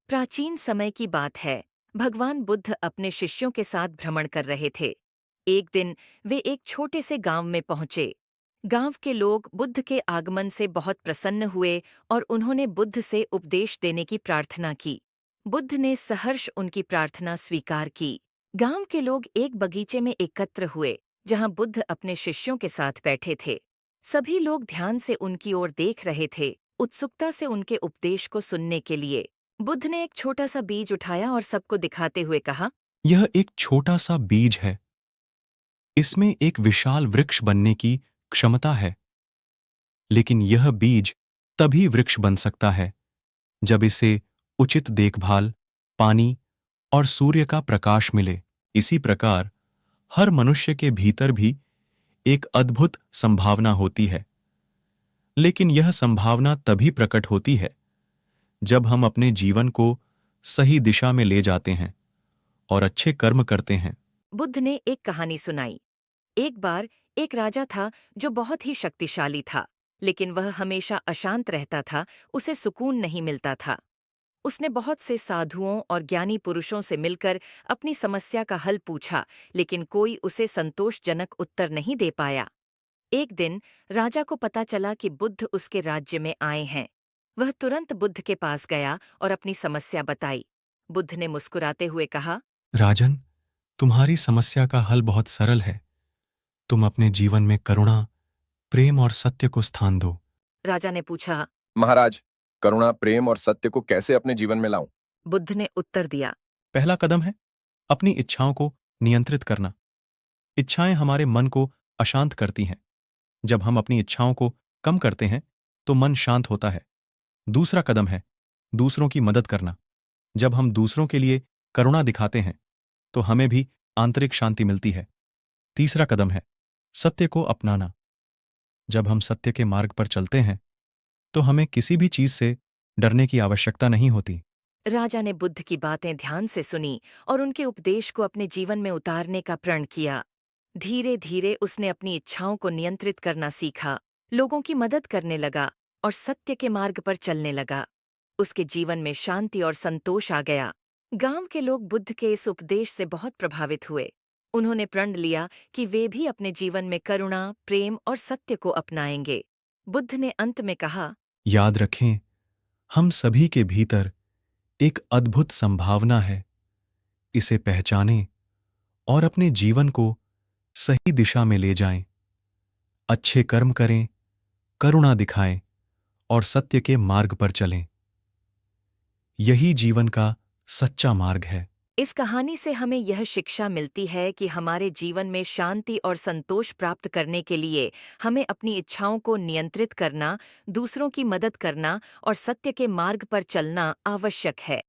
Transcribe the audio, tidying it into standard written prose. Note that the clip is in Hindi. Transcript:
प्राचीन समय की बात है। भगवान बुद्ध अपने शिष्यों के साथ भ्रमण कर रहे थे। एक दिन वे एक छोटे से गांव में पहुंचे। गांव के लोग बुद्ध के आगमन से बहुत प्रसन्न हुए और उन्होंने बुद्ध से उपदेश देने की प्रार्थना की। बुद्ध ने सहर्ष उनकी प्रार्थना स्वीकार की। गांव के लोग एक बगीचे में एकत्र हुए, जहां बुद्ध अपने शिष्यों के साथ बैठे थे। सभी लोग ध्यान से उनकी ओर देख रहे थे, उत्सुकता से उनके उपदेश को सुनने के लिए। बुद्ध ने एक छोटा सा बीज उठाया और सबको दिखाते हुए कहा, यह एक छोटा सा बीज है। इसमें एक विशाल वृक्ष बनने की क्षमता है। लेकिन यह बीज तभी वृक्ष बन सकता है जब इसे उचित देखभाल, पानी और सूर्य का प्रकाश मिले। इसी प्रकार हर मनुष्य के भीतर भी एक अद्भुत संभावना होती है। लेकिन यह संभावना तभी प्रकट होती है जब हम अपने जीवन को सही दिशा में ले जाते हैं और अच्छे कर्म करते हैं। बुद्ध ने एक कहानी सुनाई। एक बार एक राजा था जो बहुत ही शक्तिशाली था, लेकिन वह हमेशा अशांत रहता था, उसे सुकून नहीं मिलता था। उसने बहुत से साधुओं और ज्ञानी पुरुषों से मिलकर अपनी समस्या का हल पूछा, लेकिन कोई उसे संतोषजनक उत्तर नहीं दे पाया। एक दिन राजा को पता चला कि बुद्ध उसके राज्य में आए हैं। वह तुरंत बुद्ध के पास गया और अपनी समस्या बताई। बुद्ध ने मुस्कुराते हुए कहा, राजन, तुम्हारी समस्या का हल बहुत सरल है। तुम अपने जीवन में करुणा, प्रेम और सत्य को स्थान दो। राजा ने पूछा। महाराज, करुणा, प्रेम और सत्य को कैसे अपने जीवन में लाऊं? बुद्ध ने उत्तर दिया, पहला कदम है अपनी इच्छाओं को नियंत्रित करना। इच्छाएं हमारे मन को अशांत करती हैं। जब हम अपनी इच्छाओं को कम करते हैं तो मन शांत होता है। दूसरा कदम है दूसरों की मदद करना। जब हम दूसरों के लिए करुणा दिखाते हैं तो हमें भी आंतरिक शांति मिलती है। तीसरा कदम है सत्य को अपनाना। जब हम सत्य के मार्ग पर चलते हैं तो हमें किसी भी चीज से डरने की आवश्यकता नहीं होती। राजा ने बुद्ध की बातें ध्यान से सुनी और उनके उपदेश को अपने जीवन में उतारने का प्रण किया। धीरे धीरे उसने अपनी इच्छाओं को नियंत्रित करना सीखा, लोगों की मदद करने लगा और सत्य के मार्ग पर चलने लगा। उसके जीवन में शांति और संतोष आ गया। गांव के लोग बुद्ध के इस उपदेश से बहुत प्रभावित हुए। उन्होंने प्रण लिया कि वे भी अपने जीवन में करुणा, प्रेम और सत्य को अपनाएंगे। बुद्ध ने अंत में कहा, याद रखें, हम सभी के भीतर एक अद्भुत संभावना है। इसे पहचानें और अपने जीवन को सही दिशा में ले जाएं। अच्छे कर्म करें, करुणा दिखाएं और सत्य के मार्ग पर चलें। यही जीवन का सच्चा मार्ग है। इस कहानी से हमें यह शिक्षा मिलती है कि हमारे जीवन में शांति और संतोष प्राप्त करने के लिए हमें अपनी इच्छाओं को नियंत्रित करना, दूसरों की मदद करना और सत्य के मार्ग पर चलना आवश्यक है।